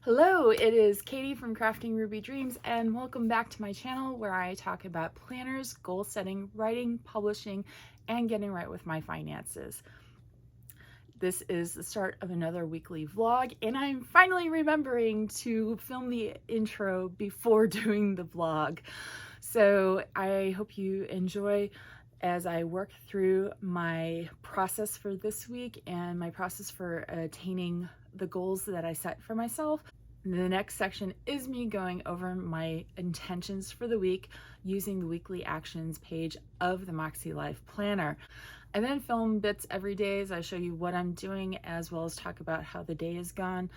Hello, it is Katie from Crafting Ruby Dreams, and welcome back to my channel where I talk about planners, goal setting, writing, publishing, and getting right with my finances. This is the start of another weekly vlog, and I'm finally remembering to film the intro before doing the vlog. So I hope you enjoy as I work through my process for this week and my process for attaining the goals that I set for myself. The next section is me going over my intentions for the week using the weekly actions page of the Makselife planner. I then film bits every day as I show you what I'm doing, as well as talk about how the day has gone.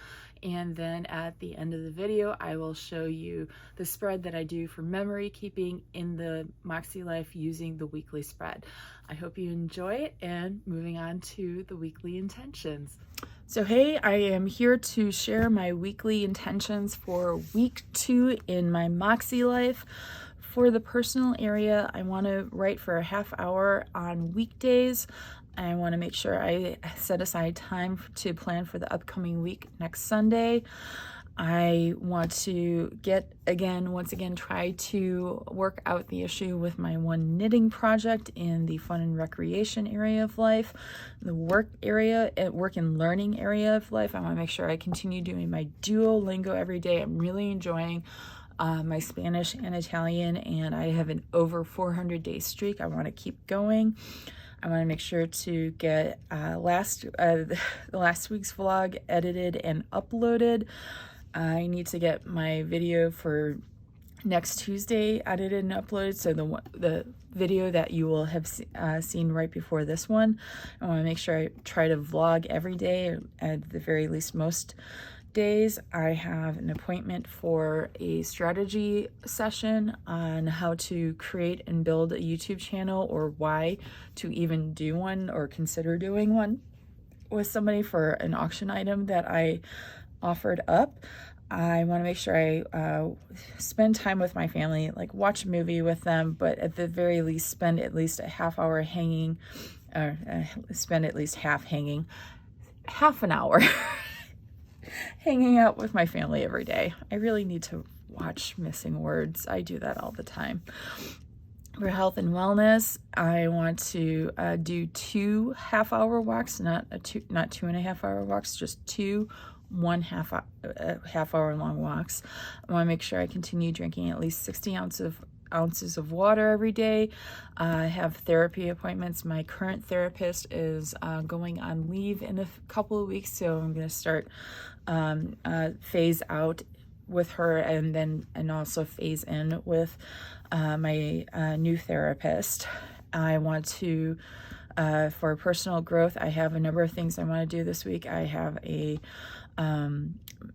And then at the end of the video, I will show you the spread that I do for memory keeping in the Makselife using the weekly spread. I hope you enjoy it, and moving on to the weekly intentions. So hey, I am here to share my weekly intentions for week 2 in my Makselife. For the personal area, I want to write for a half hour on weekdays. I want to make sure I set aside time to plan for the upcoming week next Sunday. I want to once again, try to work out the issue with my one knitting project in the fun and recreation area of life. The work and learning area of life, I want to make sure I continue doing my Duolingo every day. I'm really enjoying my Spanish and Italian, and I have an over 400-day streak. I want to keep going. I want to make sure to get last week's vlog edited and uploaded. I need to get my video for next Tuesday edited and uploaded, so the video that you will have seen right before this one. I want to make sure I try to vlog every day, at the very least most days. I have an appointment for a strategy session on how to create and build a YouTube channel, or why to even do one or consider doing one, with somebody for an auction item that I offered up. I want to make sure I spend time with my family, like watch a movie with them, but at the very least spend at least a half hour hanging, spend at least half an hour hanging out with my family every day. I really need to watch Missing Words. I do that all the time. For health and wellness, I want to do 2 half-hour walks, not 2.5-hour walks, just 2 half-hour long walks. I want to make sure I continue drinking at least 60 ounces of water every day. I have therapy appointments. My current therapist is going on leave in a couple of weeks, so I'm going to start phase out with her, and also phase in with my new therapist. I want to for personal growth, I have a number of things I want to do this week. I have a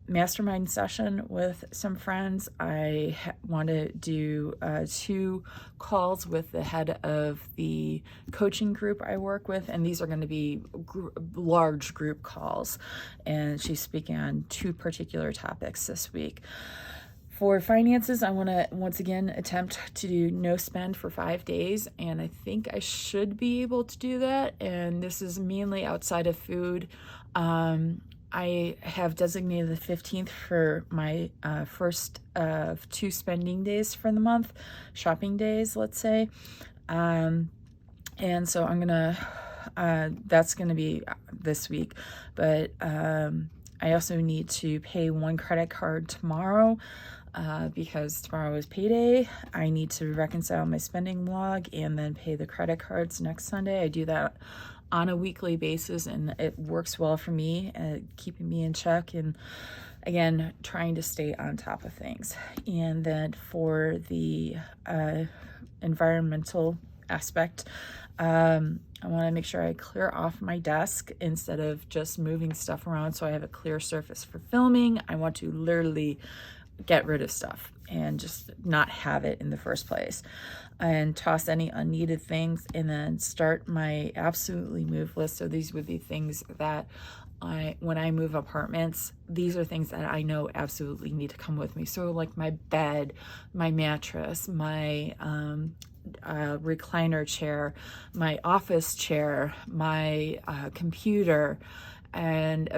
mastermind session with some friends. I want to do 2 calls with the head of the coaching group I work with, and these are going to be large group calls, and she's speaking on 2 particular topics this week. For finances, I want to once again attempt to do no spend for 5 days, and I think I should be able to do that, and this is mainly outside of food. I have designated the 15th for my first of 2 spending days for the month, shopping days, let's say. And so I'm gonna, that's gonna be this week, but I also need to pay 1 credit card tomorrow. Because tomorrow is payday. I need to reconcile my spending log and then pay the credit cards next Sunday. I do that on a weekly basis, and it works well for me, keeping me in check, and again, trying to stay on top of things. And then for the environmental aspect, I want to make sure I clear off my desk instead of just moving stuff around, so I have a clear surface for filming. I want to literally get rid of stuff and just not have it in the first place, and toss any unneeded things, and then start my absolutely move list. So these would be things that when I move apartments, these are things that I know absolutely need to come with me. So like my bed, my mattress, my recliner chair, my office chair, my computer, and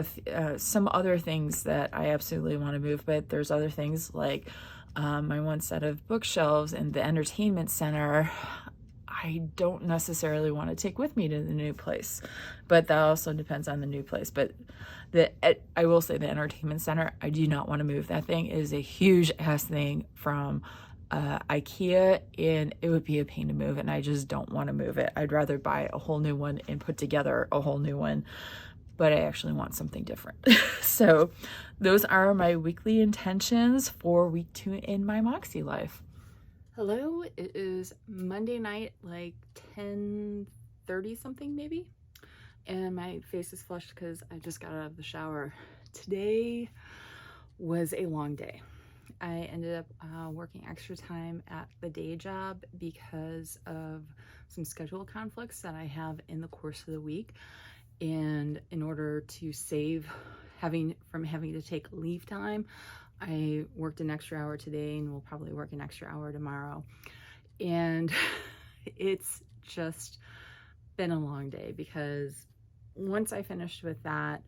some other things that I absolutely want to move. But there's other things like my one set of bookshelves in the entertainment center I don't necessarily want to take with me to the new place, but that also depends on the new place. But I will say the entertainment center, I do not want to move. That thing is a huge ass thing from IKEA, and it would be a pain to move, and I just don't want to move it. I'd rather buy a whole new one and put together a whole new one, but I actually want something different. So those are my weekly intentions for week 2 in my Makselife. Hello, it is Monday night, like 10:30 something maybe, and my face is flushed because I just got out of the shower. Today was a long day. I ended up working extra time at the day job because of some schedule conflicts that I have in the course of the week, and in order to save from having to take leave time, I worked an extra hour today and will probably work an extra hour tomorrow. And it's just been a long day because once I finished with that,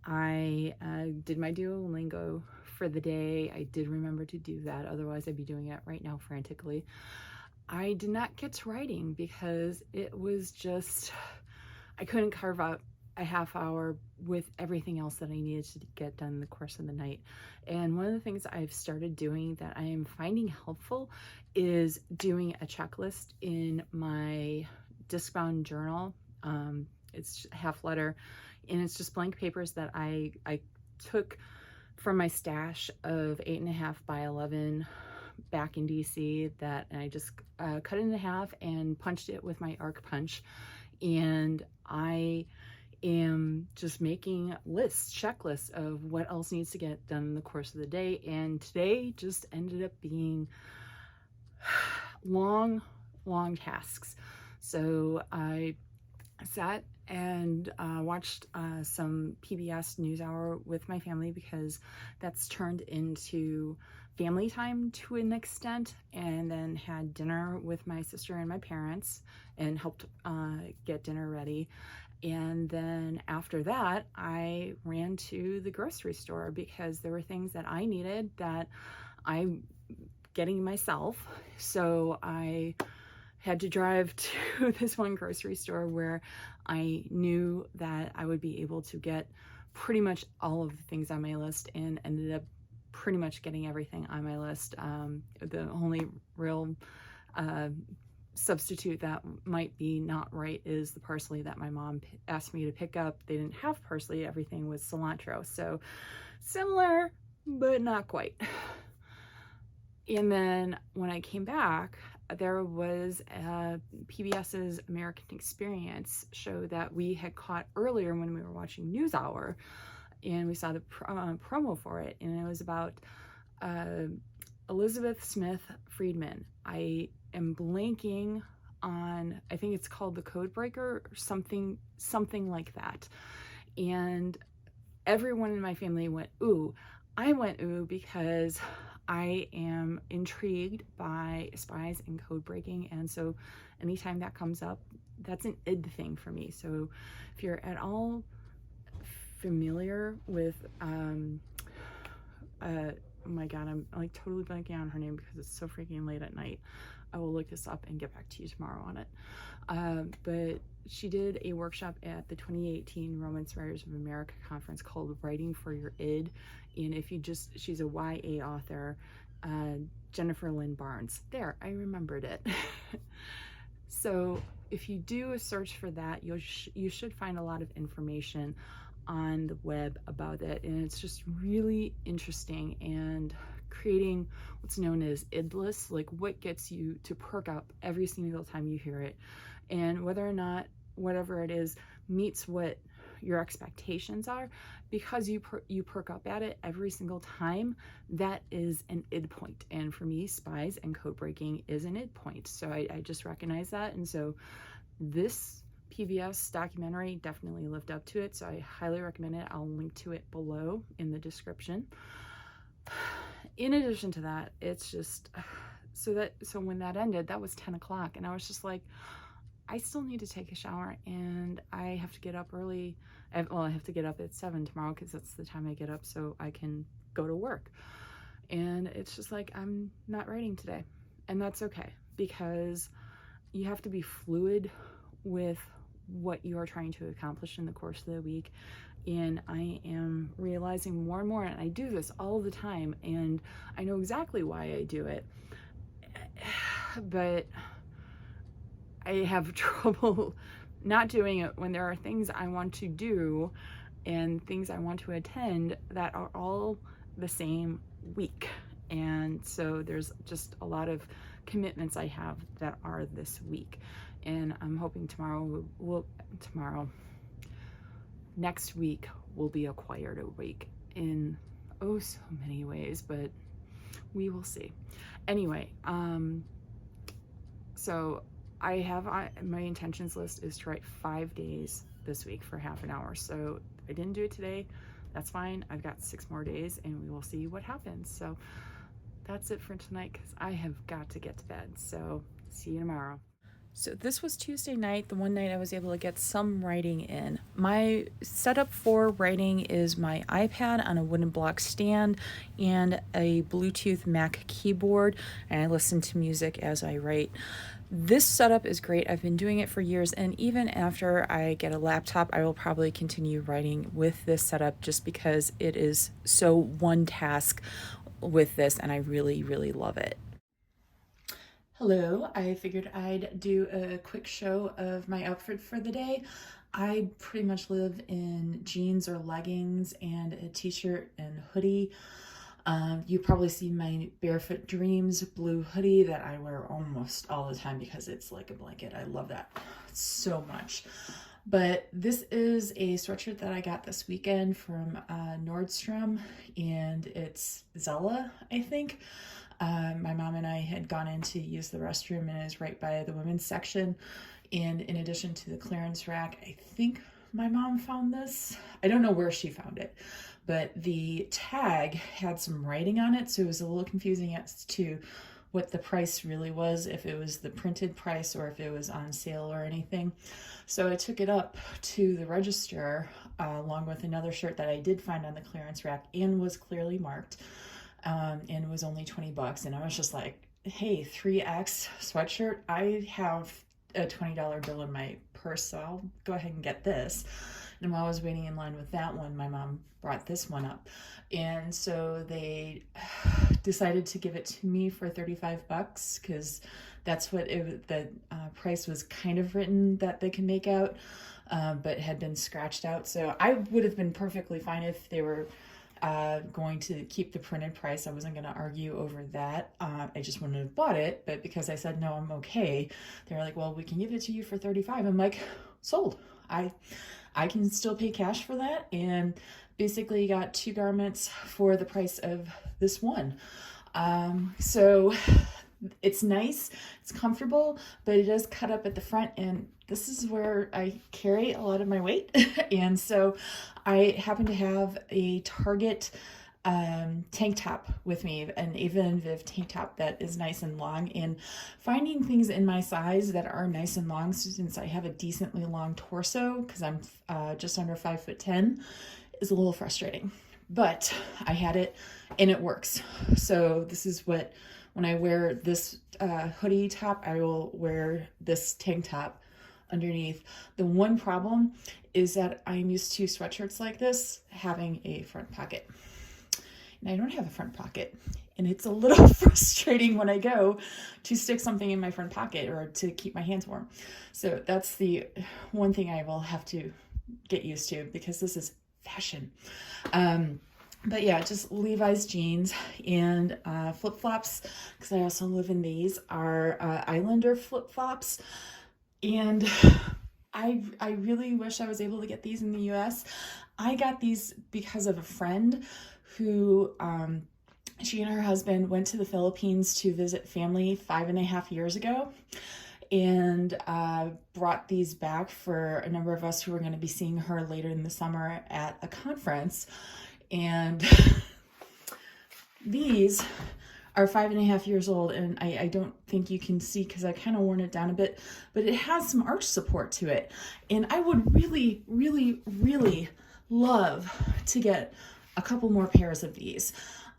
I did my Duolingo for the day. I did remember to do that, otherwise I'd be doing it right now frantically. I did not get to writing because it was just, I couldn't carve out a half hour with everything else that I needed to get done in the course of the night. And one of the things I've started doing that I am finding helpful is doing a checklist in my disc-bound journal. It's half letter, and it's just blank papers that I took from my stash of 8.5 by 11 back in DC, that I just cut it in half and punched it with my arc punch. And I am just making checklists of what else needs to get done in the course of the day. And today just ended up being long tasks. So I sat and watched some PBS NewsHour with my family because that's turned into family time to an extent, and then had dinner with my sister and my parents and helped get dinner ready. And then after that, I ran to the grocery store because there were things that I needed that I'm getting myself. So I had to drive to this one grocery store where I knew that I would be able to get pretty much all of the things on my list, and ended up pretty much getting everything on my list. The only real substitute that might be not right is the parsley that my mom asked me to pick up. They didn't have parsley, everything was cilantro. So similar, but not quite. And then when I came back, there was PBS's American Experience show that we had caught earlier when we were watching NewsHour, and we saw the promo for it, and it was about Elizabeth Smith Friedman. I am blanking on, I think it's called The Code Breaker or something like that. And everyone in my family went ooh. I went ooh because I am intrigued by spies and code breaking, and so anytime that comes up, that's an id thing for me. So if you're at all familiar with oh my god, I'm like totally blanking on her name because it's so freaking late at night. I will look this up and get back to you tomorrow on it. But she did a workshop at the 2018 Romance Writers of America conference called Writing for Your Id. And if you just, she's a YA author, Jennifer Lynn Barnes. There, I remembered it. So if you do a search for that, you should find a lot of information on the web about it, and it's just really interesting, and creating what's known as id lists, like what gets you to perk up every single time you hear it, and whether or not whatever it is meets what your expectations are. Because you perk up at it every single time, that is an id point. And for me, spies and code breaking is an id point. So I just recognize that, and so this PBS documentary definitely lived up to it, so I highly recommend it. I'll link to it below in the description. In addition to that, it's just so when that ended, that was 10 o'clock, and I was just like, I still need to take a shower, and I have to get up early I have to get up at 7 tomorrow because that's the time I get up so I can go to work. And it's just like, I'm not writing today. And that's okay, because you have to be fluid with what you are trying to accomplish in the course of the week. And I am realizing more and more, and I do this all the time, and I know exactly why I do it, but I have trouble not doing it when there are things I want to do and things I want to attend that are all the same week. And so there's just a lot of commitments I have that are this week. And I'm hoping next week will be a quieter week in oh so many ways, but we will see. Anyway, so I have my intentions list is to write 5 days this week for half an hour. So I didn't do it today. That's fine. I've got 6 more days and we will see what happens. So that's it for tonight because I have got to get to bed. So see you tomorrow. So this was Tuesday night, the one night I was able to get some writing in. My setup for writing is my iPad on a wooden block stand and a Bluetooth Mac keyboard, and I listen to music as I write. This setup is great. I've been doing it for years, and even after I get a laptop, I will probably continue writing with this setup just because it is so one task with this, and I really, really love it. Hello, I figured I'd do a quick show of my outfit for the day. I pretty much live in jeans or leggings and a t-shirt and hoodie. You probably see my Barefoot Dreams blue hoodie that I wear almost all the time because it's like a blanket. I love that so much. But this is a sweatshirt that I got this weekend from Nordstrom, and it's Zella, I think. My mom and I had gone in to use the restroom, and it is right by the women's section. And in addition to the clearance rack, I think my mom found this. I don't know where she found it, but the tag had some writing on it, so it was a little confusing as to what the price really was, if it was the printed price or if it was on sale or anything. So I took it up to the register along with another shirt that I did find on the clearance rack and was clearly marked. And it was only $20, and I was just like, hey, 3X sweatshirt, I have a $20 bill in my purse, so I'll go ahead and get this. And while I was waiting in line with that one, my mom brought this one up, and so they decided to give it to me for $35 because that's what the price was kind of written that they can make out, but had been scratched out. So I would have been perfectly fine if they were going to keep the printed price. I wasn't going to argue over that. I just wouldn't have bought it, but because I said no, I'm okay, they're like, well, we can give it to you for $35. I'm like, sold. I can still pay cash for that, and basically got 2 garments for the price of this one. So it's nice, it's comfortable, but it does cut up at the front, and this is where I carry a lot of my weight. And so I happen to have a Target tank top with me, an Ava and Viv tank top that is nice and long, and finding things in my size that are nice and long, since I have a decently long torso because I'm just under 5'10", is a little frustrating. But I had it and it works. So this is what, when I wear this hoodie top, I will wear this tank top underneath. The one problem is that I'm used to sweatshirts like this having a front pocket, and I don't have a front pocket, and it's a little frustrating when I go to stick something in my front pocket or to keep my hands warm. So that's the one thing I will have to get used to, because this is fashion. But yeah, just Levi's jeans and flip-flops, because I also live in these, are Islander flip-flops. And I really wish I was able to get these in the US. I got these because of a friend who, she and her husband went to the Philippines to visit family 5.5 years ago, and brought these back for a number of us who were going to be seeing her later in the summer at a conference. And these are 5.5 years old, and I don't think you can see because I kind of worn it down a bit, but it has some arch support to it. And I would really, really, really love to get a couple more pairs of these.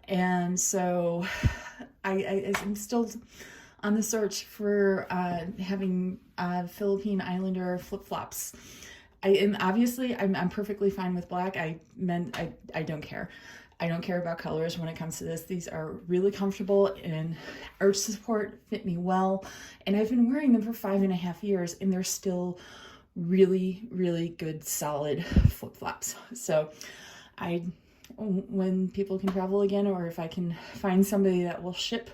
And so I'm still on the search for having Philippine Islander flip-flops. And obviously I'm perfectly fine with black. I don't care. I don't care about colors when it comes to this. These are really comfortable and arch support fit me well. And I've been wearing them for 5.5 years and they're still really, really good, solid flip-flops. So when people can travel again, or if I can find somebody that will ship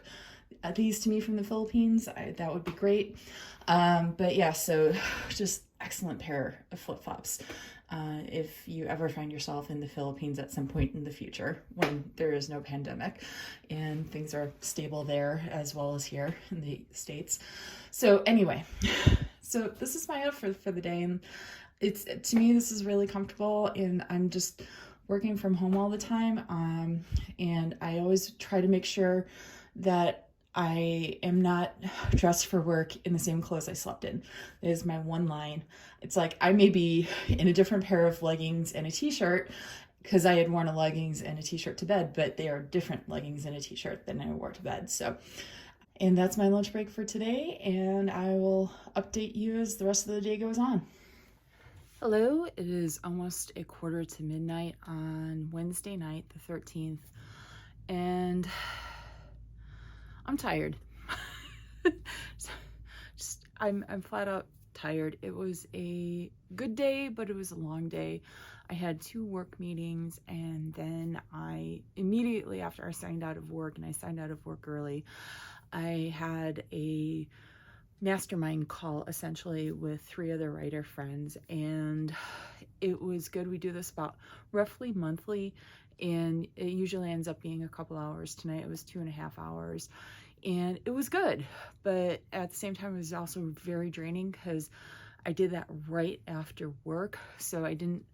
these to me from the Philippines, that would be great. But yeah, so just excellent pair of flip-flops. If you ever find yourself in the Philippines at some point in the future when there is no pandemic and things are stable there as well as here in the States. So anyway, so this is my outfit for the day, and to me this is really comfortable, and I'm just working from home all the time, and I always try to make sure that I am not dressed for work in the same clothes I slept in. That is my one line. It's like I may be in a different pair of leggings and a t-shirt because I had worn a leggings and a t-shirt to bed, but they are different leggings and a t-shirt than I wore to bed. So, and that's my lunch break for today, and I will update you as the rest of the day goes on. Hello, it is almost 1:45 on Wednesday night, the 13th, and I'm tired. I'm flat out tired. It was a good day, but it was a long day. I had 2 work meetings, and then immediately after I signed out of work, and I signed out of work early, I had a mastermind call essentially with 3 other writer friends, and it was good. We do this about roughly monthly, and it usually ends up being a couple hours. Tonight it was 2.5 hours, and it was good, but at the same time it was also very draining because I did that right after work, so I didn't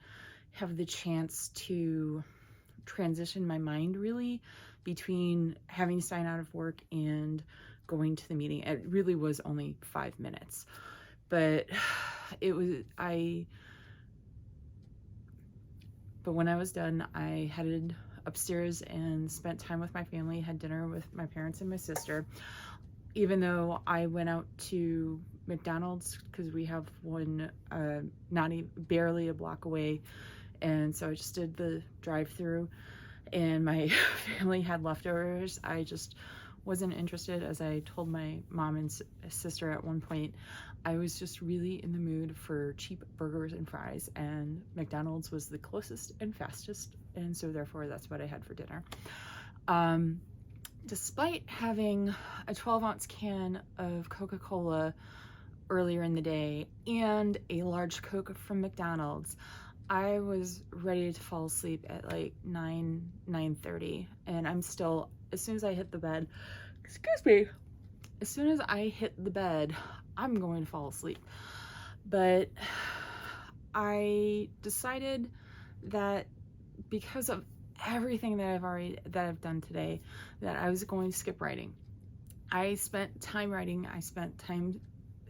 have the chance to transition my mind really between having to sign out of work and going to the meeting. It really was only 5 minutes, but but when I was done, I headed upstairs and spent time with my family, had dinner with my parents and my sister, even though I went out to McDonald's because we have one barely a block away, and so I just did the drive-through, and my family had leftovers. I just wasn't interested. As I told my mom and sister at one point, I was just really in the mood for cheap burgers and fries, and McDonald's was the closest and fastest, and so therefore that's what I had for dinner. Despite having a 12-ounce can of Coca-Cola earlier in the day and a large Coke from McDonald's, I was ready to fall asleep at like 9:30, and I'm still, as soon as I hit the bed, as soon as I hit the bed, I'm going to fall asleep. But I decided that because of everything that I've done today, that I was going to skip writing. I spent time writing. I spent time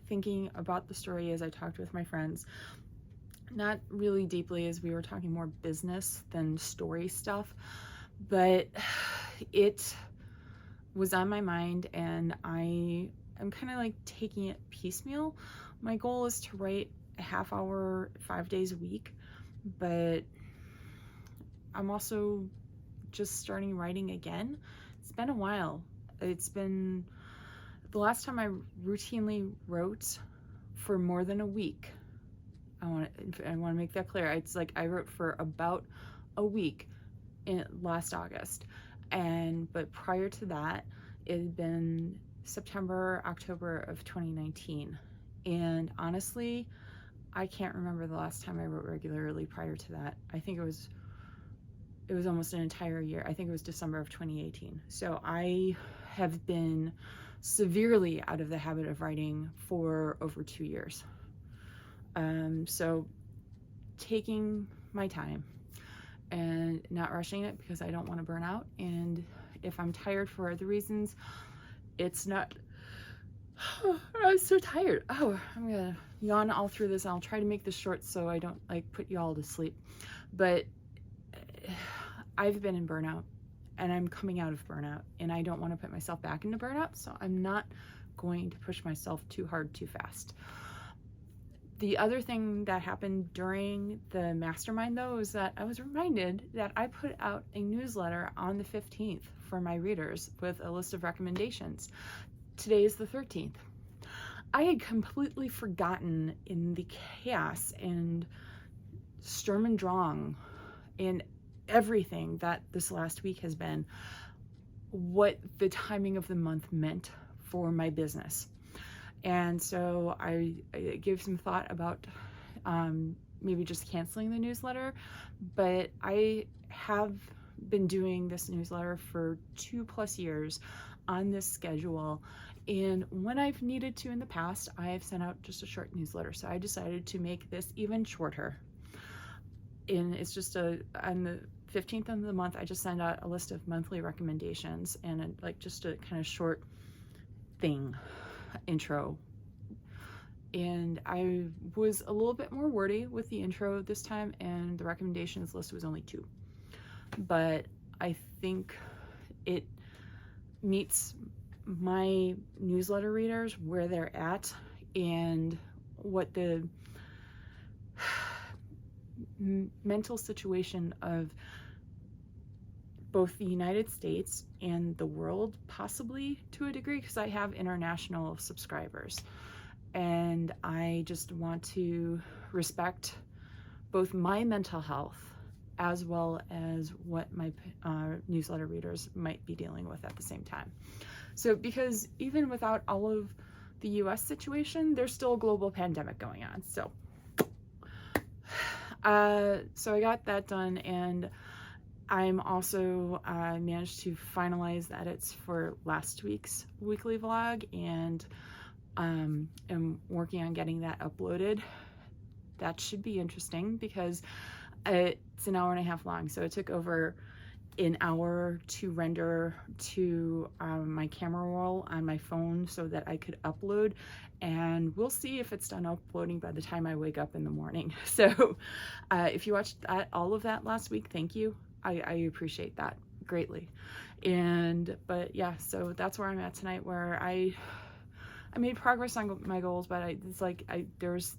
thinking about the story as I talked with my friends. Not really deeply, as we were talking more business than story stuff, but it was on my mind, and I'm kind of like taking it piecemeal. My goal is to write a half hour 5 days a week, but I'm also just starting writing again. It's been a while. It's been the last time I routinely wrote for more than a week. I want to make that clear. It's like I wrote for about a week last August, but prior to that, it had been September, October of 2019, and honestly, I can't remember the last time I wrote regularly prior to that. I think it was almost an entire year. I think it was December of 2018. So I have been severely out of the habit of writing for over 2 years. So taking my time and not rushing it because I don't want to burn out. And if I'm tired for other reasons, it's not, I'm so tired. Oh, I'm gonna yawn all through this. I'll try to make this short so I don't like put you all to sleep. But I've been in burnout, and I'm coming out of burnout, and I don't want to put myself back into burnout, so I'm not going to push myself too hard too fast. The other thing that happened during the mastermind, though, is that I was reminded that I put out a newsletter on the 15th for my readers with a list of recommendations. Today is the 13th. I had completely forgotten in the chaos and Sturm und Drang and everything that this last week has been, what the timing of the month meant for my business. And so I gave some thought about maybe just canceling the newsletter, but I have been doing this newsletter for 2+ years on this schedule. And when I've needed to in the past, I've sent out just a short newsletter. So I decided to make this even shorter. And it's just on the 15th of the month, I just send out a list of monthly recommendations and just a kind of short thing, intro. And I was a little bit more wordy with the intro this time, and the recommendations list was only 2. But I think it meets my newsletter readers where they're at and what the mental situation of both the United States and the world, possibly to a degree, because I have international subscribers. And I just want to respect both my mental health as well as what my newsletter readers might be dealing with at the same time. So because even without all of the US situation, there's still a global pandemic going on. So I got that done, and I'm also managed to finalize the edits for last week's weekly vlog, and am working on getting that uploaded. That should be interesting because it's an hour and a half long, so it took over an hour to render to my camera roll on my phone so that I could upload, and we'll see if it's done uploading by the time I wake up in the morning. So if you watched all of that last week, thank you. I appreciate that greatly. But yeah, so that's where I'm at tonight, where I made progress on my goals, but there's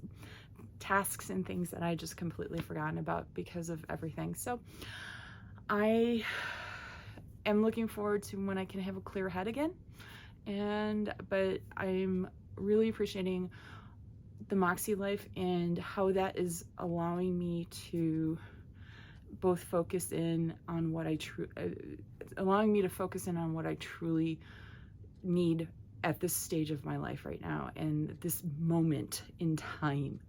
tasks and things that I just completely forgotten about because of everything. So I am looking forward to when I can have a clear head again. But I'm really appreciating the Makselife and how that is allowing me to both focus in on what allowing me to focus in on what I truly need at this stage of my life right now and this moment in time.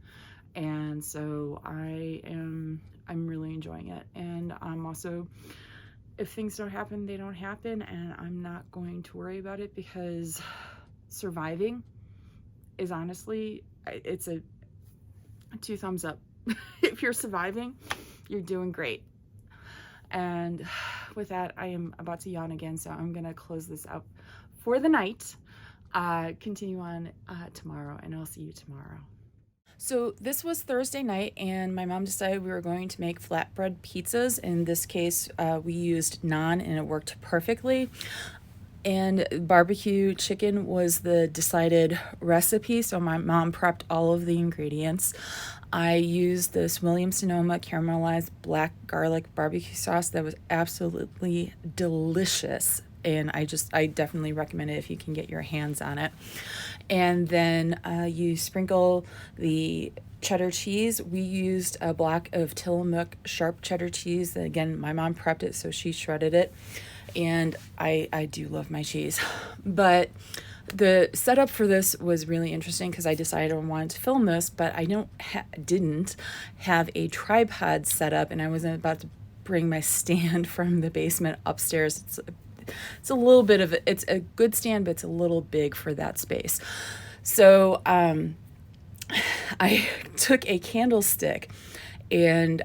And so I'm really enjoying it. And I'm also, if things don't happen, they don't happen, and I'm not going to worry about it, because surviving is honestly, it's a 2 thumbs up. If you're surviving, you're doing great. And with that, I am about to yawn again, so I'm gonna close this out for the night. Continue on tomorrow, and I'll see you tomorrow. So this was Thursday night, and my mom decided we were going to make flatbread pizzas. In this case, we used naan, and it worked perfectly. And barbecue chicken was the decided recipe, so my mom prepped all of the ingredients. I used this Williams-Sonoma caramelized black garlic barbecue sauce that was absolutely delicious. And I definitely recommend it if you can get your hands on it. And then you sprinkle the cheddar cheese. We used a block of Tillamook sharp cheddar cheese. Again, my mom prepped it, so she shredded it. And I do love my cheese. But the setup for this was really interesting because I decided I wanted to film this, but I didn't have a tripod set up, and I wasn't about to bring my stand from the basement upstairs. It's a little bit of it's a good stand, but it's a little big for that space. So I took a candlestick and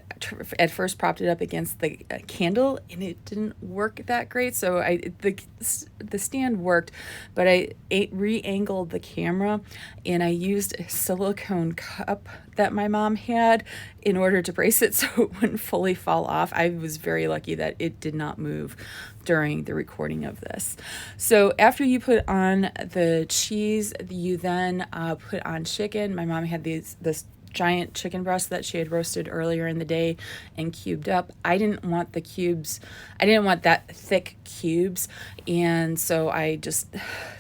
at first propped it up against the candle, and it didn't work that great. So the stand worked, but I re-angled the camera, and I used a silicone cup that my mom had in order to brace it so it wouldn't fully fall off. I was very lucky that it did not move during the recording of this. So after you put on the cheese, you then put on chicken. My mom had this giant chicken breast that she had roasted earlier in the day and cubed up. I didn't want the cubes, I didn't want that thick cubes, and so I just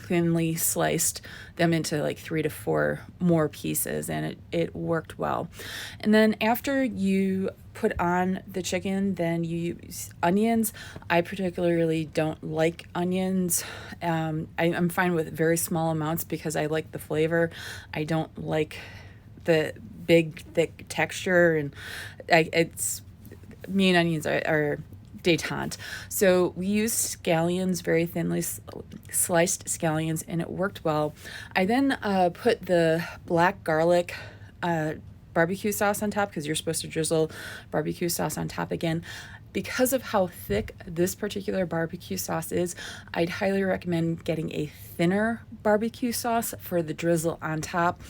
thinly sliced them into like 3 to 4 more pieces, and it worked well. And then after you put on the chicken, then you use onions. I particularly don't like onions. I'm fine with very small amounts because I like the flavor. I don't like the big thick texture, and it's me and onions are detente. So we used scallions, very thinly sliced scallions, and it worked well. I then put the black garlic barbecue sauce on top, because you're supposed to drizzle barbecue sauce on top again. Because of how thick this particular barbecue sauce is, I'd highly recommend getting a thinner barbecue sauce for the drizzle on top.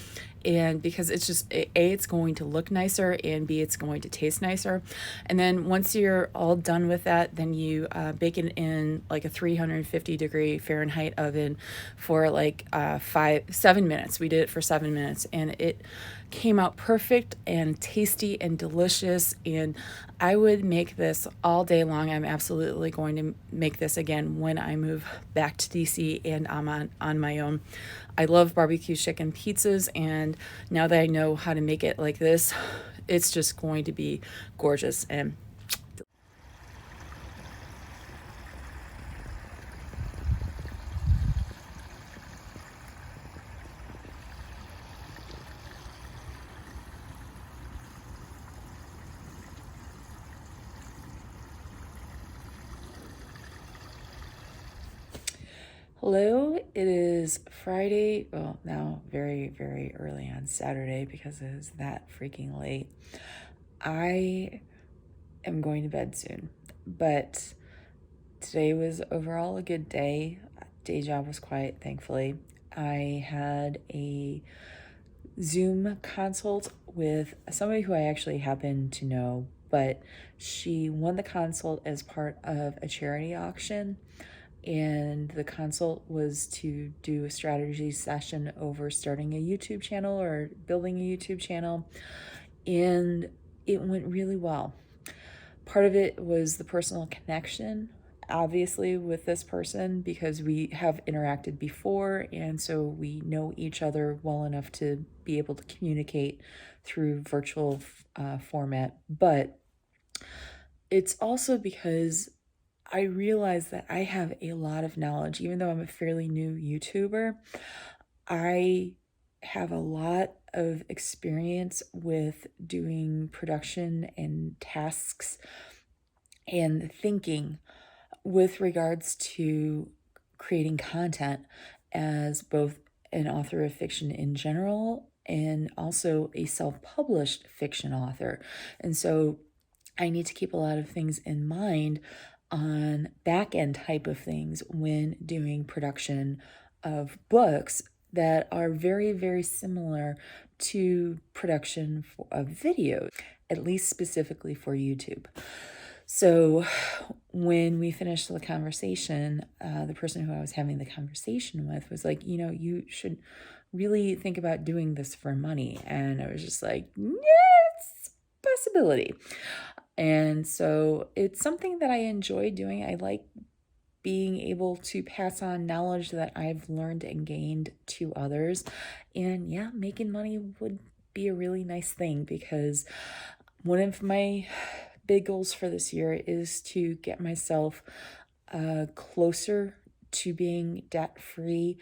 And because it's just, A, it's going to look nicer, and B, it's going to taste nicer. And then once you're all done with that, then you bake it in like a 350-degree Fahrenheit oven for like 7 minutes. We did it for 7 minutes, and it came out perfect and tasty and delicious, and I would make this all day long. I'm absolutely going to make this again when I move back to DC and I'm on my own. I love barbecue chicken pizzas, and now that I know how to make it like this, it's just going to be gorgeous. And hello, it is Friday. Well, now very, very early on Saturday because it is that freaking late. I am going to bed soon, but today was overall a good day. Day job was quiet, thankfully. I had a Zoom consult with somebody who I actually happen to know, but she won the consult as part of a charity auction. And the consult was to do a strategy session over starting a YouTube channel or building a YouTube channel. And it went really well. Part of it was the personal connection, obviously, with this person, because we have interacted before, and so we know each other well enough to be able to communicate through virtual format. But it's also because I realize that I have a lot of knowledge. Even though I'm a fairly new YouTuber, I have a lot of experience with doing production and tasks and thinking with regards to creating content as both an author of fiction in general and also a self-published fiction author. And so I need to keep a lot of things in mind on back-end type of things when doing production of books that are very, very similar to production of videos, at least specifically for YouTube. So when we finished the conversation, the person who I was having the conversation with was like, you should really think about doing this for money. And I was just like, yes, possibility. And so it's something that I enjoy doing. I like being able to pass on knowledge that I've learned and gained to others. And yeah, making money would be a really nice thing, because one of my big goals for this year is to get myself closer to being debt-free.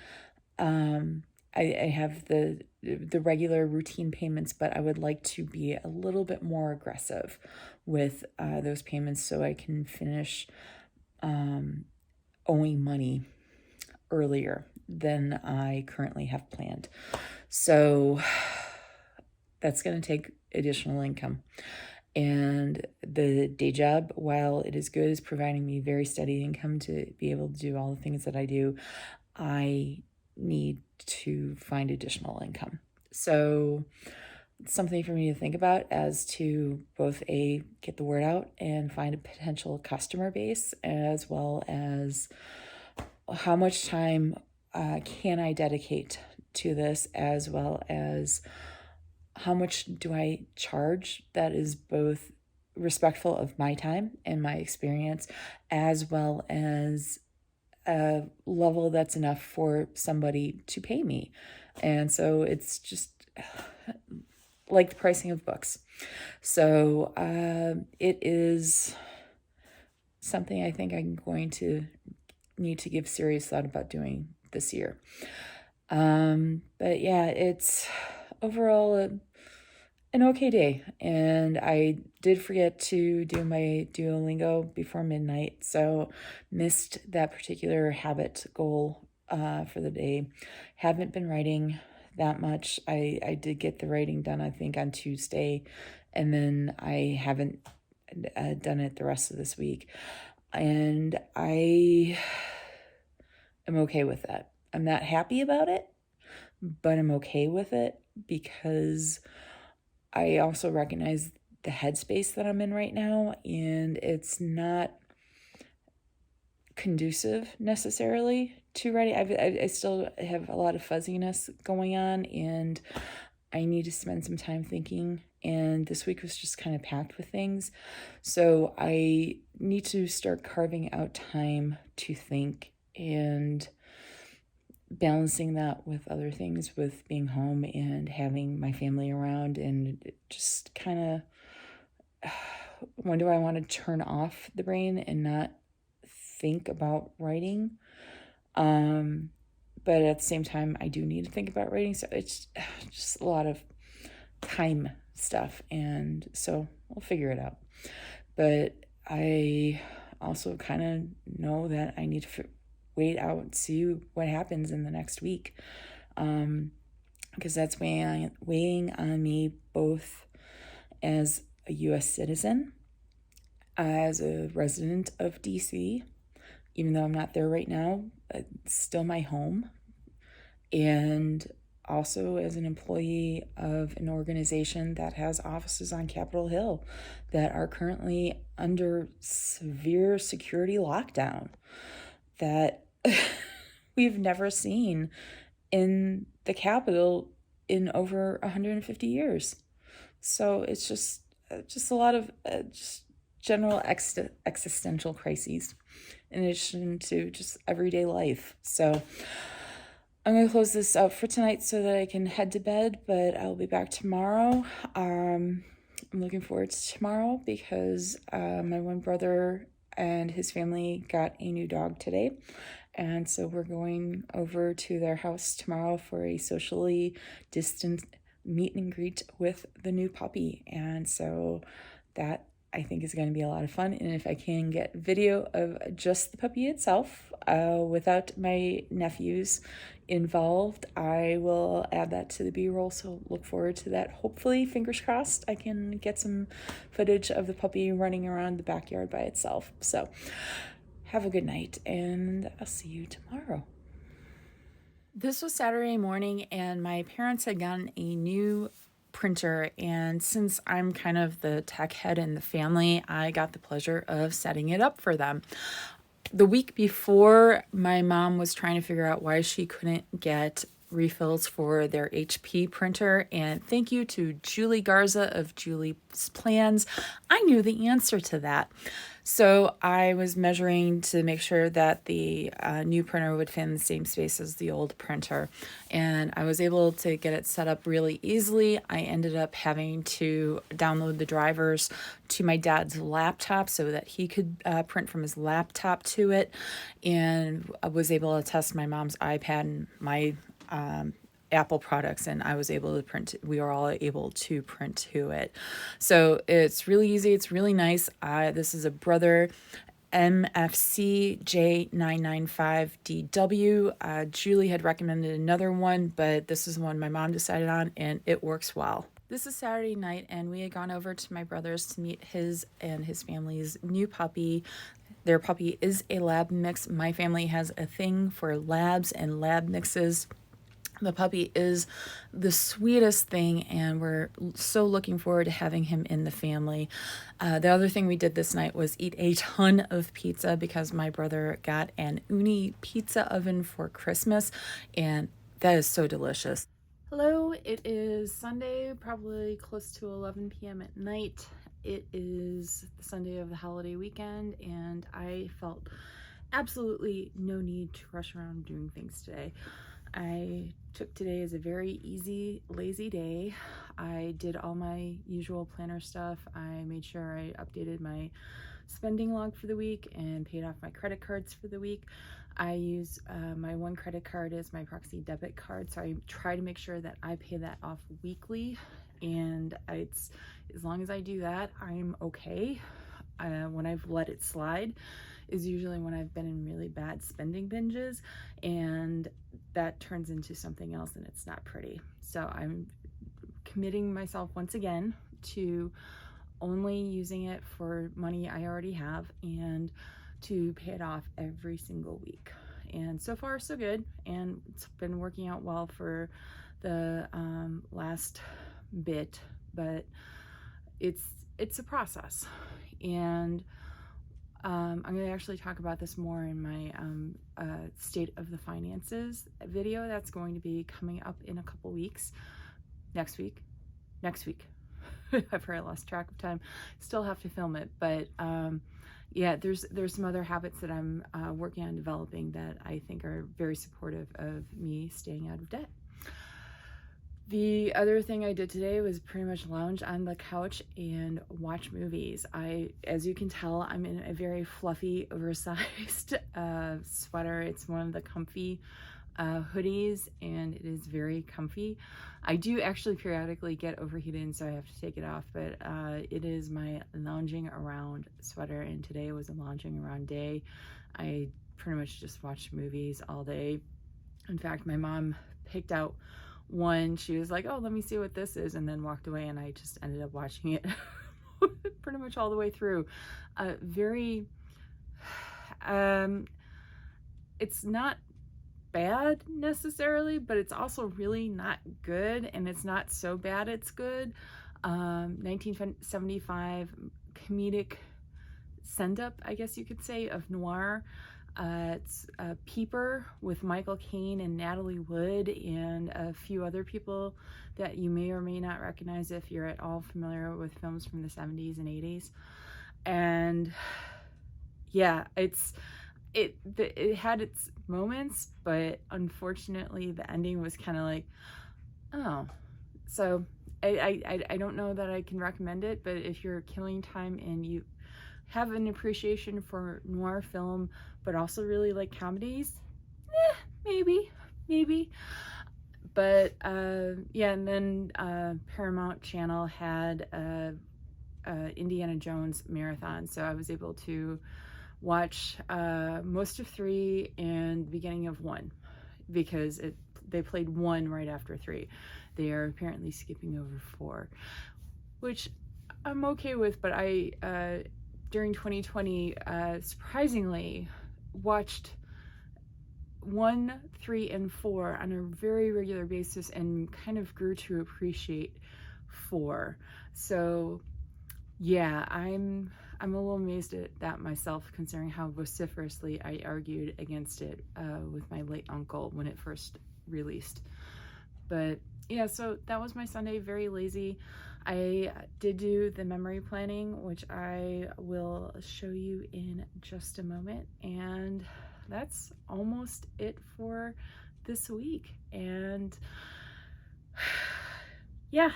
I have the regular routine payments, but I would like to be a little bit more aggressive with those payments so I can finish owing money earlier than I currently have planned. So that's going to take additional income. And the day job, while it is good, is providing me very steady income to be able to do all the things that I do, I need to find additional income. So it's something for me to think about as to both get the word out and find a potential customer base, as well as how much time can I dedicate to this, as well as how much do I charge that is both respectful of my time and my experience, as well as a level that's enough for somebody to pay me. And so it's just like the pricing of books. So it is something I think I'm going to need to give serious thought about doing this year. But yeah, it's overall an okay day. And I did forget to do my Duolingo before midnight, so missed that particular habit goal for the day. Haven't been writing that much. I did get the writing done, I think, on Tuesday, and then I haven't done it the rest of this week. And I am okay with that. I'm not happy about it, but I'm okay with it because I also recognize the headspace that I'm in right now, and it's not conducive necessarily to writing. I still have a lot of fuzziness going on, and I need to spend some time thinking, and this week was just kind of packed with things. So I need to start carving out time to think and balancing that with other things, with being home and having my family around, and just kind of when do I want to turn off the brain and not think about writing. But at the same time, I do need to think about writing, so it's just a lot of time stuff, and so we'll figure it out. But I also kind of know that I need to wait out and see what happens in the next week, because that's weighing on me, both as a U.S. citizen, as a resident of D.C., even though I'm not there right now, it's still my home, and also as an employee of an organization that has offices on Capitol Hill that are currently under severe security lockdown that we've never seen in the Capitol in over 150 years. So it's just a lot of just general existential crises in addition to just everyday life. So I'm going to close this out for tonight so that I can head to bed, but I'll be back tomorrow. I'm looking forward to tomorrow because my one brother and his family got a new dog today. And so we're going over to their house tomorrow for a socially distant meet and greet with the new puppy. And so that, I think, is going to be a lot of fun. And if I can get video of just the puppy itself without my nephews involved, I will add that to the B-roll. So look forward to that. Hopefully, fingers crossed, I can get some footage of the puppy running around the backyard by itself. So have a good night, and I'll see you tomorrow. This was Saturday morning, and my parents had gotten a new printer, and since I'm kind of the tech head in the family, I got the pleasure of setting it up for them. The week before, my mom was trying to figure out why she couldn't get refills for their HP printer, and thank you to Julie Garza of Julie's Plans, I knew the answer to that. So I was measuring to make sure that the new printer would fit in the same space as the old printer, and I was able to get it set up really easily. I ended up having to download the drivers to my dad's laptop so that he could print from his laptop to it, and I was able to test my mom's iPad and my Apple products, and I was able to print. We were all able to print to it. So it's really easy. It's really nice. This is a Brother MFC J995DW. Julie had recommended another one, but this is the one my mom decided on, and it works well. This is Saturday night, and we had gone over to my brother's to meet his and his family's new puppy. Their puppy is a lab mix. My family has a thing for labs and lab mixes. The puppy is the sweetest thing, and we're so looking forward to having him in the family. The other thing we did this night was eat a ton of pizza because my brother got an Uni pizza oven for Christmas, and that is so delicious. Hello, it is Sunday, probably close to 11 p.m. at night. It is the Sunday of the holiday weekend, and I felt absolutely no need to rush around doing things today. I took today as a very easy, lazy day. I did all my usual planner stuff. I made sure I updated my spending log for the week and paid off my credit cards for the week. I use my one credit card as my proxy debit card, so I try to make sure that I pay that off weekly, and it's as long as I do that, I'm okay. When I've let it slide is usually when I've been in really bad spending binges, and that turns into something else, and it's not pretty. So I'm committing myself once again to only using it for money I already have and to pay it off every single week. And so far so good, and it's been working out well for the last bit, but it's a process. And I'm going to actually talk about this more in my state of the finances video that's going to be coming up in a couple weeks. Next week. I've already lost track of time. Still have to film it, but yeah, there's some other habits that I'm working on developing that I think are very supportive of me staying out of debt. The other thing I did today was pretty much lounge on the couch and watch movies. As you can tell, I'm in a very fluffy, oversized sweater. It's one of the comfy hoodies, and it is very comfy. I do actually periodically get overheated, and so I have to take it off, but it is my lounging around sweater, and today was a lounging around day. I pretty much just watched movies all day. In fact, my mom picked out one. She was like, oh, let me see what this is, and then walked away, and I just ended up watching it pretty much all the way through. It's not bad necessarily, but it's also really not good, and it's not so bad it's good. 1975 comedic send-up, I guess you could say, of noir. It's Peeper with Michael Caine and Natalie Wood and a few other people that you may or may not recognize if you're at all familiar with films from the 70s and 80s. And yeah, it had its moments, but unfortunately the ending was kind of like, oh. So I don't know that I can recommend it, but if you're killing time and you have an appreciation for noir film but also really like comedies, maybe. But yeah, and then Paramount Channel had Indiana Jones marathon, so I was able to watch most of 3 and beginning of 1 because they played 1 right after 3. They are apparently skipping over 4, which I'm okay with, but I during 2020 surprisingly watched 1, 3, and 4 on a very regular basis and kind of grew to appreciate 4. So yeah, I'm a little amazed at that myself, considering how vociferously I argued against it with my late uncle when it first released. But yeah, so that was my Sunday, very lazy. I did do the memory planning, which I will show you in just a moment, and that's almost it for this week. And yeah.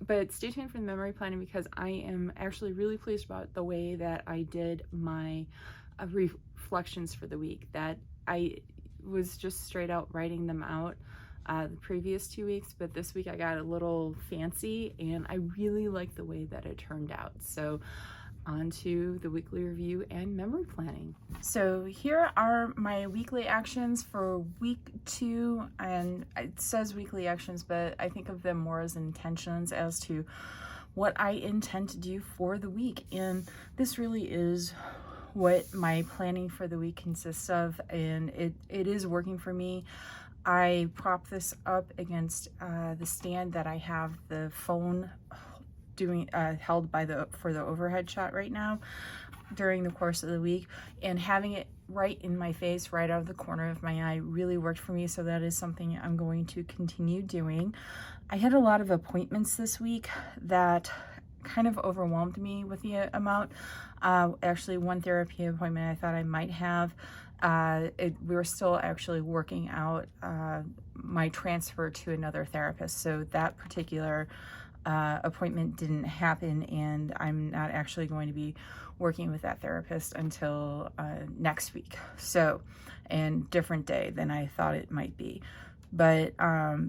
But stay tuned for the memory planning because I am actually really pleased about the way that I did my reflections for the week. That I was just straight out writing them out the previous 2 weeks, but this week I got a little fancy and I really like the way that it turned out. So on to the weekly review and memory planning. So here are my weekly actions for week 2, and it says weekly actions, but I think of them more as intentions as to what I intend to do for the week. And this really is what my planning for the week consists of, and it is working for me. I prop this up against the stand that I have the phone held by for the overhead shot right now during the course of the week, and having it right in my face, right out of the corner of my eye, really worked for me. So that is something I'm going to continue doing. I had a lot of appointments this week that kind of overwhelmed me with the amount. Actually, one therapy appointment I thought I might have. We were still actually working out my transfer to another therapist, so that particular appointment didn't happen, and I'm not actually going to be working with that therapist until next week. So, and different day than I thought it might be. But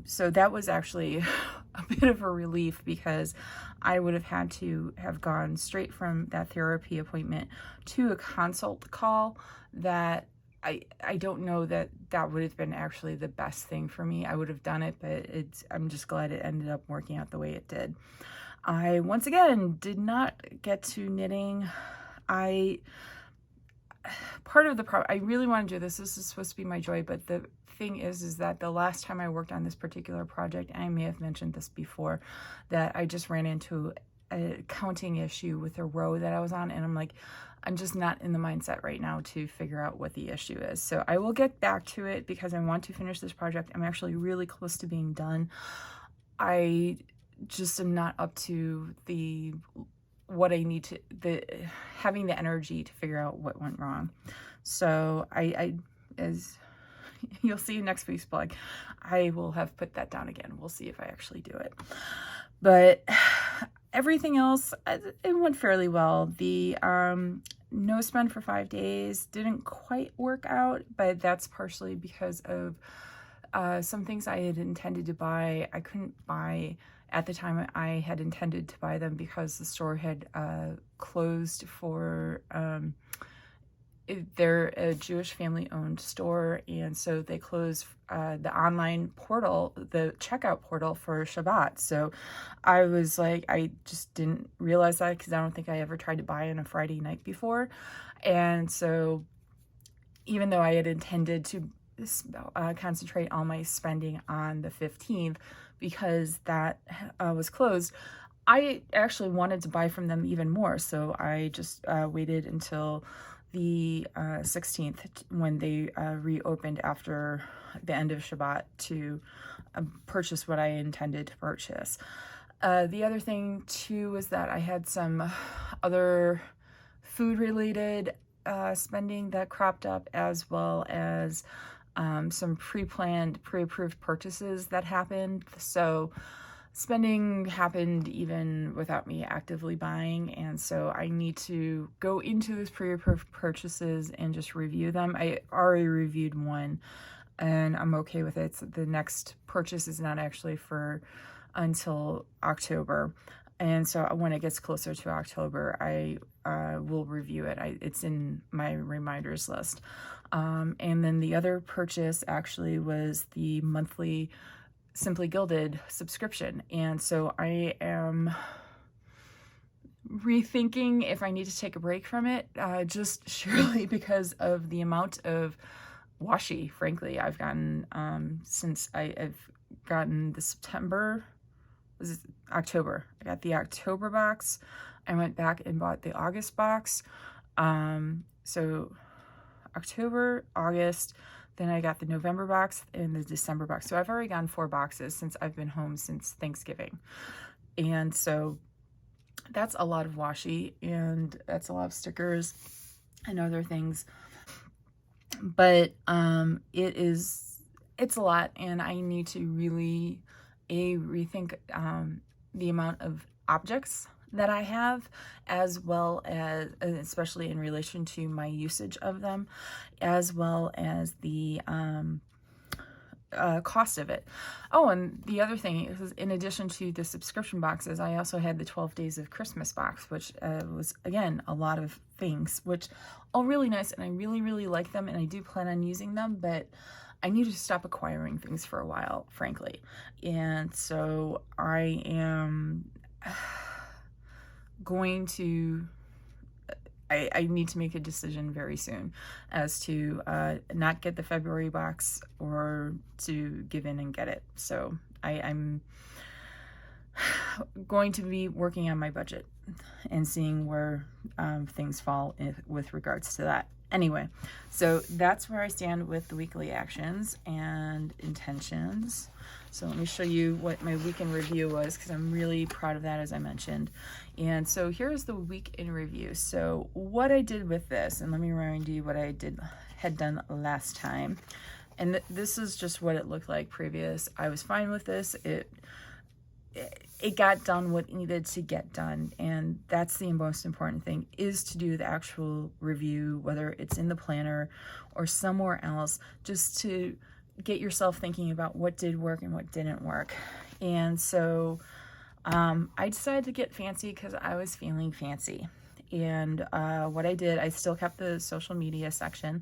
so that was actually a bit of a relief, because I would have had to have gone straight from that therapy appointment to a consult call that I don't know that would have been actually the best thing for me. I would have done it, but I'm just glad it ended up working out the way it did. I, once again, did not get to knitting. Part of the problem, I really want to do this. This is supposed to be my joy, but the thing is that the last time I worked on this particular project, and I may have mentioned this before, that I just ran into a counting issue with a row that I was on, and I'm like, I'm just not in the mindset right now to figure out what the issue is. So I will get back to it because I want to finish this project. I'm actually really close to being done. I just am not up to what I need to, having the energy to figure out what went wrong. So I as you'll see in next week's blog, I will have put that down again. We'll see if I actually do it. But everything else, it went fairly well. The no spend for 5 days didn't quite work out, but that's partially because of some things I had intended to buy. I couldn't buy at the time I had intended to buy them because the store had closed for they're a Jewish family-owned store, and so they closed the online portal, the checkout portal for Shabbat. So I was like, I just didn't realize that, because I don't think I ever tried to buy on a Friday night before. And so even though I had intended to concentrate all my spending on the 15th, because that was closed, I actually wanted to buy from them even more. So I just waited until the 16th when they reopened after the end of Shabbat to purchase what I intended to purchase. The other thing too was that I had some other food related spending that cropped up, as well as some pre-planned, pre-approved purchases that happened. So spending happened even without me actively buying, and so I need to go into those pre-approved purchases and just review them. I already reviewed one, and I'm okay with it. So the next purchase is not actually until October, and so when it gets closer to October, I will review it. It's in my reminders list. And then the other purchase actually was the monthly Simply Gilded subscription, and so I am rethinking if I need to take a break from it, just surely because of the amount of washi, frankly, I've gotten since I've gotten the October. I got the October box. I went back and bought the August box. So October, August, then I got the November box and the December box. So I've already gotten 4 boxes since I've been home since Thanksgiving. And so that's a lot of washi, and that's a lot of stickers and other things. But it's a lot, and I need to really rethink the amount of objects that I have, as well as, especially in relation to my usage of them, as well as the cost of it. Oh, and the other thing is, in addition to the subscription boxes, I also had the 12 Days of Christmas box, which was, again, a lot of things, which are really nice, and I really, really like them, and I do plan on using them, but I need to stop acquiring things for a while, frankly. And so I am going to, I need to make a decision very soon as to not get the February box or to give in and get it. So I'm going to be working on my budget and seeing where things fall with regards to that. Anyway, so that's where I stand with the weekly actions and intentions. So let me show you what my week in review was, because I'm really proud of that, as I mentioned. And so here's the week in review. So what I did with this, and let me remind you what I had done last time. And this is just what it looked like previous. I was fine with this. It got done what needed to get done, and that's the most important thing, is to do the actual review, whether it's in the planner or somewhere else, just to get yourself thinking about what did work and what didn't work. And so I decided to get fancy because I was feeling fancy. And what I did, I still kept the social media section,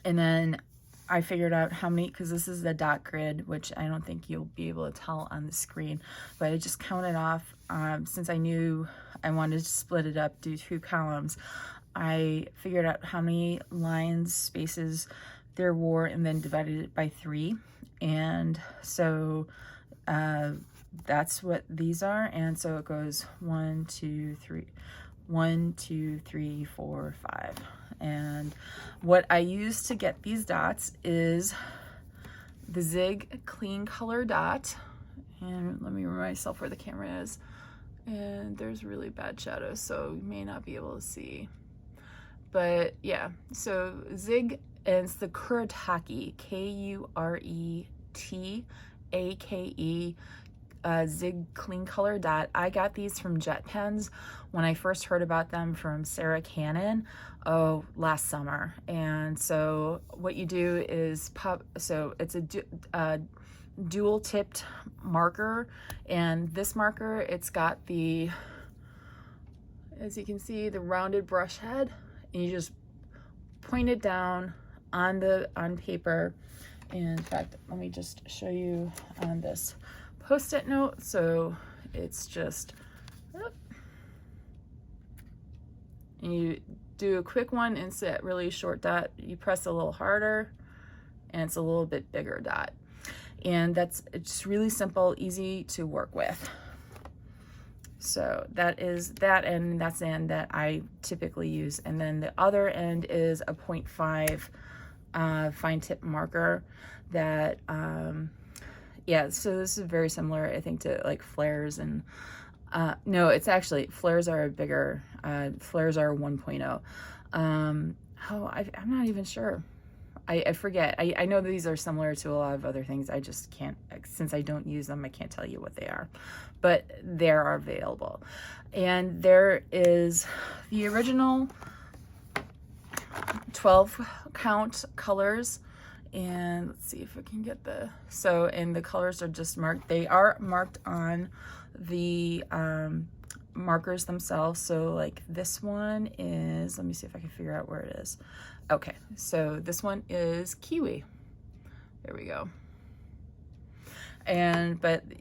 and then I figured out how many, because this is the dot grid, which I don't think you'll be able to tell on the screen, but I just counted off, since I knew I wanted to split it up, do 2 columns, I figured out how many lines, spaces there were, and then divided it by 3. And so that's what these are. And so it goes 1, 2, 3, 1, 2, 3, 4, 5. And what I use to get these dots is the Zig Clean Color Dot. And let me remind myself where the camera is. And there's really bad shadows, so you may not be able to see. But yeah, so Zig, and it's the Kuretake, Kuretake, Zig Clean Color Dot. I got these from Jet Pens when I first heard about them from Sarah Cannon, last summer. And so what you do is so it's a dual tipped marker, and this marker, it's got the, as you can see, the rounded brush head, and you just point it down on paper. And in fact, let me just show you on this Post-it note. So it's just, and you do a quick one, and it's that really short dot. You press a little harder, and it's a little bit bigger dot. And it's really simple, easy to work with. So that is that, and that's the end that I typically use. And then the other end is a 0.5 fine tip marker that, yeah, so this is very similar, I think, to like flares, and no, it's actually, flares are bigger. Flares are 1.0. I'm not even sure. I forget. I know these are similar to a lot of other things. I just can't, since I don't use them, I can't tell you what they are, but they are available. And there is the original 12 count colors. And let's see if I can get and the colors are just marked. They are marked on the markers themselves. So like this one is, let me see if I can figure out where it is. Okay, so this one is kiwi. There we go.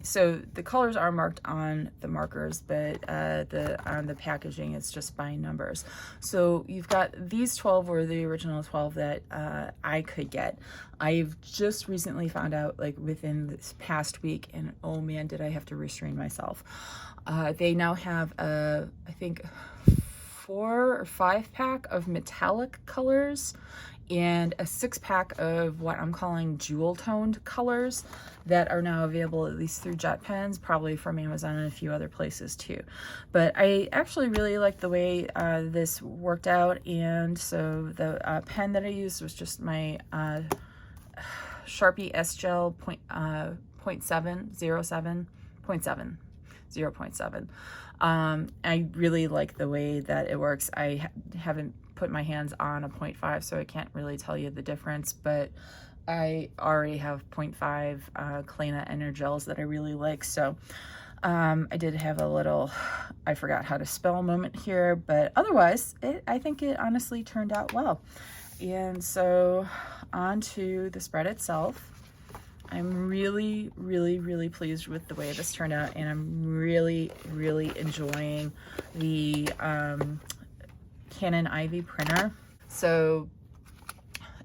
So the colors are marked on the markers, but on the packaging, it's just by numbers. So you've got these 12 were the original 12 that I could get. I've just recently found out, like within this past week, and oh man, did I have to restrain myself. They now have I think 4 or 5 pack of metallic colors and a 6 pack of what I'm calling jewel toned colors that are now available, at least through Jet Pens, probably from Amazon and a few other places too. But I actually really liked the way this worked out. And so the pen that I used was just my Sharpie S Gel 0.7. I really like the way that it works. I haven't put my hands on a 0.5, so I can't really tell you the difference, but I already have 0.5 Klena Energels that I really like. So I did have a little, I forgot how to spell moment here, but otherwise, I think it honestly turned out well. And so on to the spread itself. I'm really, really, really pleased with the way this turned out, and I'm really, really enjoying the Canon Ivy printer. So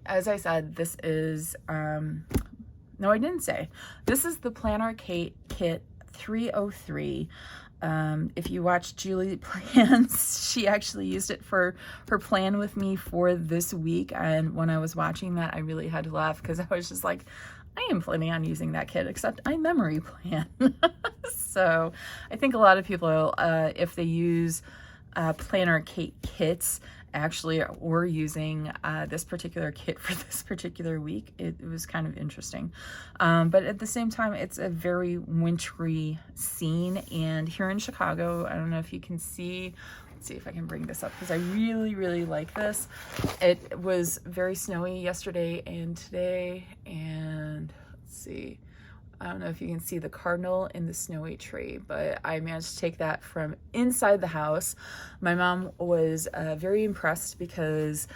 as I said, this is, no, I didn't say. This is the Plannerkate Kit 303. If you watch Julie Plans, she actually used it for her plan with me for this week. And when I was watching that, I really had to laugh because I was just like, I am planning on using that kit, except I memory plan. So I think a lot of people, if they use Plannerkate kits, actually were using this particular kit for this particular week. It was kind of interesting. But at the same time, it's a very wintry scene. And here in Chicago, I don't know if you can see, let's see if I can bring this up because I really, really like this. It was very snowy yesterday and today. And let's see, I don't know if you can see the cardinal in the snowy tree, but I managed to take that from inside the house. My mom was very impressed because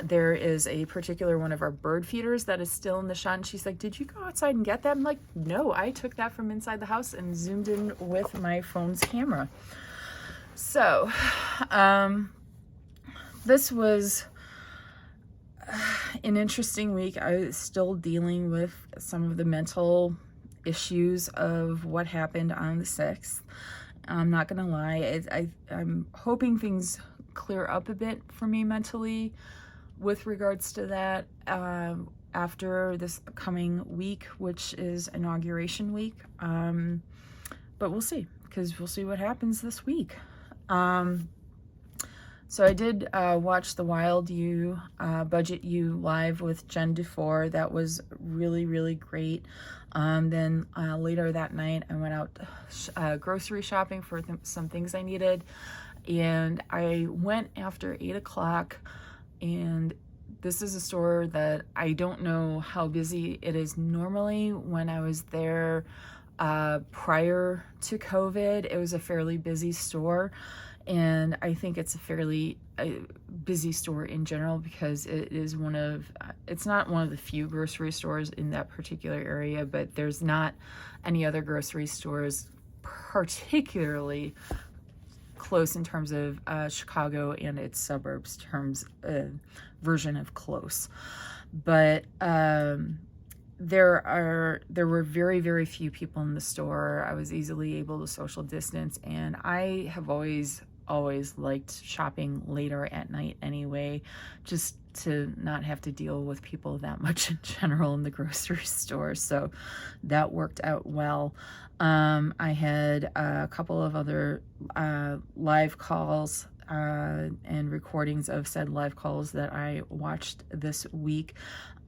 there is a particular one of our bird feeders that is still in the shot, and she's like, did you go outside and get that? I'm like, no, I took that from inside the house and zoomed in with my phone's camera. So this was an interesting week. I was still dealing with some of the mental issues of what happened on the 6th. I'm not gonna lie, I'm hoping things clear up a bit for me mentally with regards to that after this coming week, which is inauguration week. But we'll see, because we'll see what happens this week. So I did watch the Wild You, Budget You live with Jen Dufour. That was really, really great. Then later that night, I went out grocery shopping for some things I needed. And I went after 8 o'clock, and this is a store that I don't know how busy it is normally. When I was there prior to COVID, it was a fairly busy store. And I think it's a fairly busy store in general because it is it's not one of the few grocery stores in that particular area, but there's not any other grocery stores particularly close in terms of Chicago and its suburbs terms version of close. But there were very, very few people in the store. I was easily able to social distance, and I have always liked shopping later at night anyway, just to not have to deal with people that much in general in the grocery store. So that worked out well. I had a couple of other live calls and recordings of said live calls that I watched this week.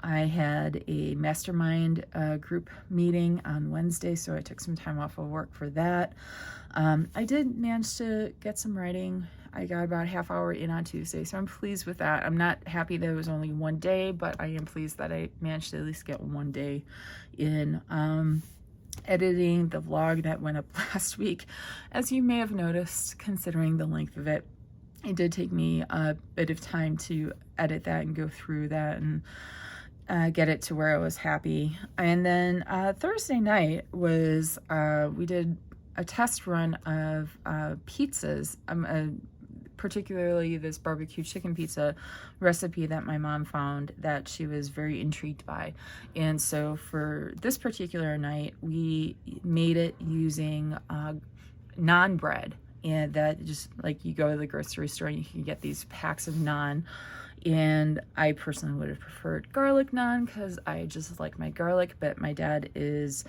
I had a Mastermind group meeting on Wednesday, so I took some time off of work for that. I did manage to get some writing. I got about a half hour in on Tuesday, so I'm pleased with that. I'm not happy that it was only one day, but I am pleased that I managed to at least get one day in. Editing the vlog that went up last week, as you may have noticed, considering the length of it, it did take me a bit of time to edit that and go through that and get it to where I was happy. And then Thursday night was, we did a test run of pizzas, particularly this barbecue chicken pizza recipe that my mom found that she was very intrigued by. And so for this particular night, we made it using naan bread. And that just, like, you go to the grocery store and you can get these packs of naan. And I personally would have preferred garlic naan because I just like my garlic, but my dad is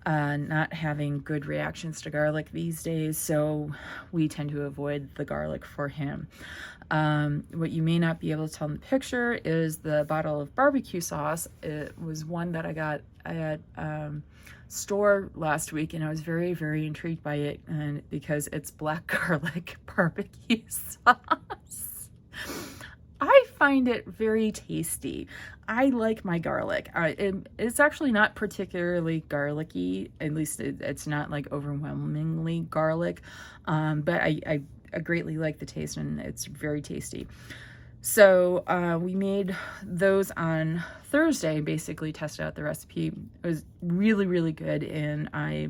not having good reactions to garlic these days, so we tend to avoid the garlic for him. What you may not be able to tell in the picture is the bottle of barbecue sauce. It was one that I got at store last week, and I was very, very intrigued by it, and because it's black garlic barbecue sauce. I find it very tasty. I like my garlic. It's actually not particularly garlicky, at least it's not like overwhelmingly garlic, but I greatly like the taste, and it's very tasty. So we made those on Thursday, basically tested out the recipe. It was really, really good, and I,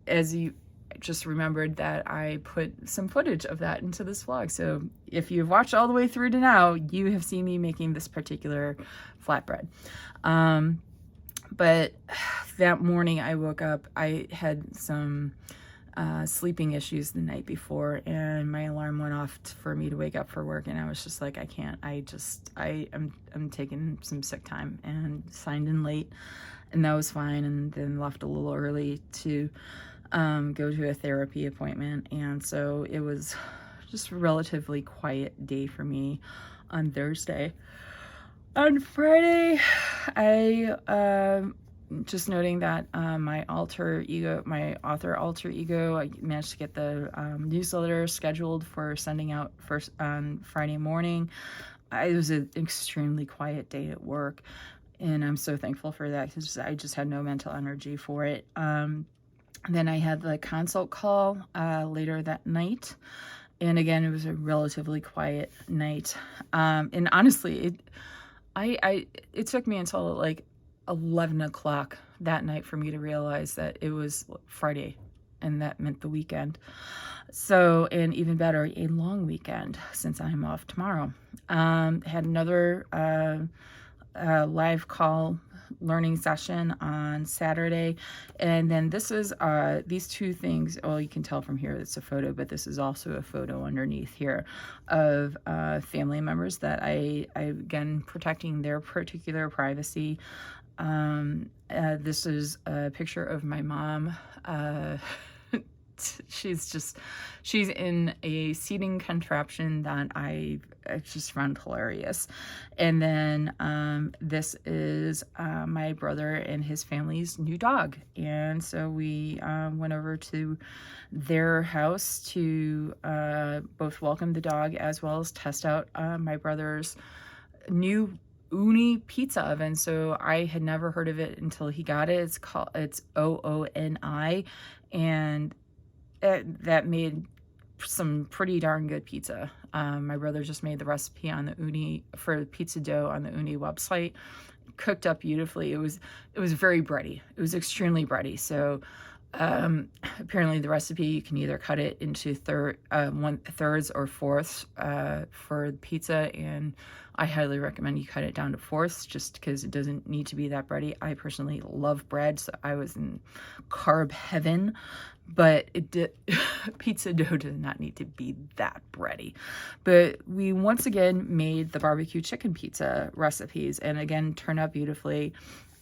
as you just remembered, that I put some footage of that into this vlog. So if you've watched all the way through to now, you have seen me making this particular flatbread. But that morning I woke up, I had some sleeping issues the night before, and my alarm went off for me to wake up for work, and I was just like, I can't. I'm taking some sick time, and signed in late, and that was fine, and then left a little early to go to a therapy appointment. And so it was just a relatively quiet day for me on Thursday. On Friday, I just noting that my author alter ego, I managed to get the newsletter scheduled for sending out first on Friday morning. It was an extremely quiet day at work, and I'm so thankful for that, because I just had no mental energy for it. Then I had the consult call later that night, and again, it was a relatively quiet night. And honestly, it took me until like 11 o'clock that night for me to realize that it was Friday, and that meant the weekend. So, and even better, a long weekend, since I'm off tomorrow. Had another live call learning session on Saturday, and then this is these two things. Well, you can tell from here it's a photo, but this is also a photo underneath here of family members that I again, protecting their particular privacy. This is a picture of my mom. She's in a seating contraption that I just found hilarious. And then this is my brother and his family's new dog. And so we went over to their house to both welcome the dog as well as test out my brother's new Ooni pizza oven. So I had never heard of it until he got it. It's OONI, and that made some pretty darn good pizza. My brother just made the recipe on the Ooni for pizza dough on the Ooni website. Cooked up beautifully. It was very bready. It was extremely bready. So apparently the recipe, you can either cut it into thirds or fourths for pizza, and I highly recommend you cut it down to fourths, just because it doesn't need to be that bready. I personally love bread, so I was in carb heaven, but pizza dough does not need to be that bready. But we once again made the barbecue chicken pizza recipes, and again, turned out beautifully.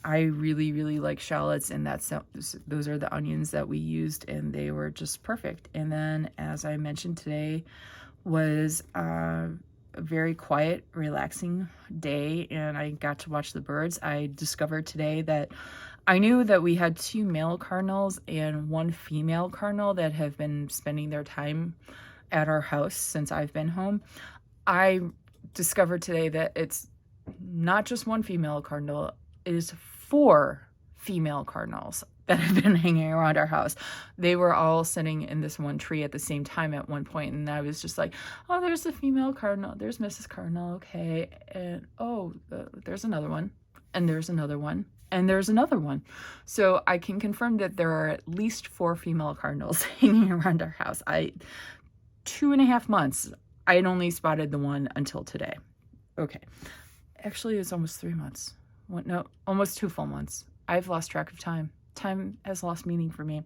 I really, really like shallots, and those are the onions that we used, and they were just perfect. And then, as I mentioned, today was a very quiet, relaxing day, and I got to watch the birds. I discovered today that I knew that we had 2 male cardinals and 1 female cardinal that have been spending their time at our house since I've been home. I discovered today that it's not just 1 female cardinal, it is 4 female cardinals that have been hanging around our house. They were all sitting in this one tree at the same time at one point, and I was just like, oh, there's the female cardinal, there's Mrs. Cardinal, okay, and oh, there's another one, and there's another one, and there's another one. So I can confirm that there are at least 4 female cardinals hanging around our house. 2.5 months, I had only spotted the one until today. Okay, actually it's almost 3 months. No, almost 2 full months. I've lost track of time. Time has lost meaning for me.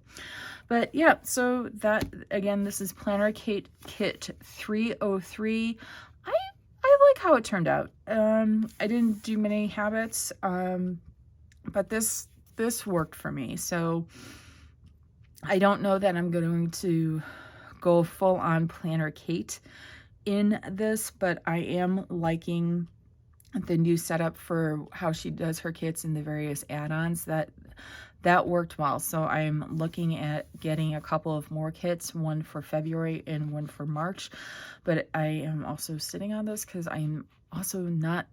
But yeah, so that, again, this is Plannerkate Kit 303. I like how it turned out. I didn't do many habits, but this worked for me. So I don't know that I'm going to go full on Plannerkate in this, but I am liking the new setup for how she does her kits and the various add-ons. That that worked well. So I'm looking at getting a couple of more kits, one for February and one for March. But I am also sitting on those because I'm also not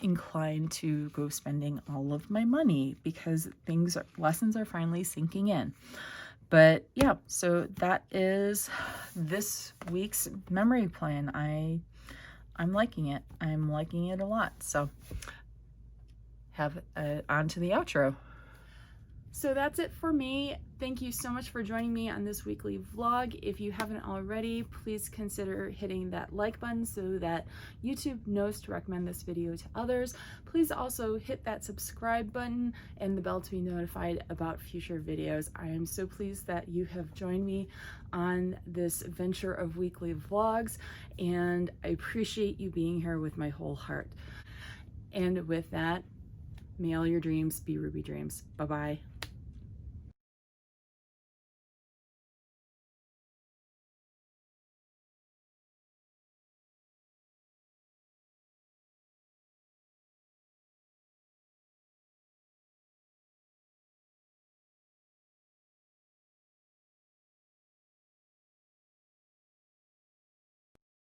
inclined to go spending all of my money because lessons are finally sinking in. But yeah, so that is this week's memory plan. I'm liking it. I'm liking it a lot. So on to the outro. So that's it for me. Thank you so much for joining me on this weekly vlog. If you haven't already, please consider hitting that like button so that YouTube knows to recommend this video to others. Please also hit that subscribe button and the bell to be notified about future videos. I am so pleased that you have joined me on this venture of weekly vlogs, and I appreciate you being here with my whole heart. And with that, may all your dreams be ruby dreams. Bye-bye.